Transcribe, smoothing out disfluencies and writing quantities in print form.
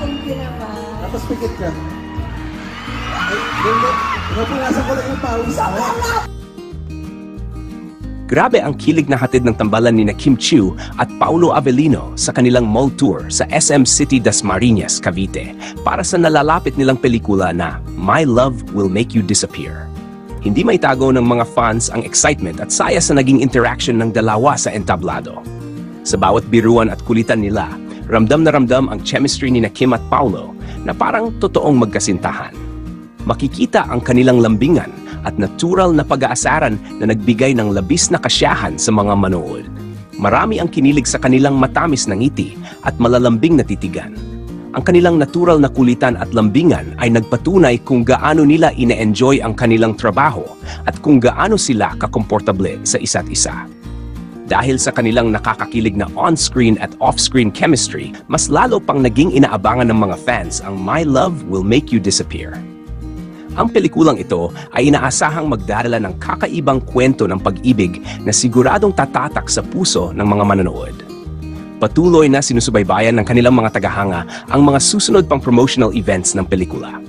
thank you naman. Tapos pikit ka. Ay, napunasan ko lang yung pawis mo. Grabe ang kilig na hatid ng tambalan ni Kim Chiu at Paulo Avellino sa kanilang mall tour sa SM City Dasmariñas, Cavite para sa nalalapit nilang pelikula na My Love Will Make You Disappear. Hindi maitago ng mga fans ang excitement at saya sa naging interaction ng dalawa sa entablado. Sa bawat biruan at kulitan nila, ramdam na ramdam ang chemistry ni Kim at Paulo na parang totoong magkasintahan. Makikita ang kanilang lambingan at natural na pag-aasaran na nagbigay ng labis na kasiyahan sa mga manood. Marami ang kinilig sa kanilang matamis na ngiti at malalambing na titigan. Ang kanilang natural na kulitan at lambingan ay nagpatunay kung gaano nila ine-enjoy ang kanilang trabaho at kung gaano sila kakomportable sa isa't isa. Dahil sa kanilang nakakakilig na on-screen at off-screen chemistry, mas lalo pang naging inaabangan ng mga fans ang My Love Will Make You Disappear. Ang pelikulang ito ay inaasahang magdadala ng kakaibang kwento ng pag-ibig na siguradong tatatak sa puso ng mga manonood. Patuloy na sinusubaybayan ng kanilang mga tagahanga ang mga susunod pang promotional events ng pelikula.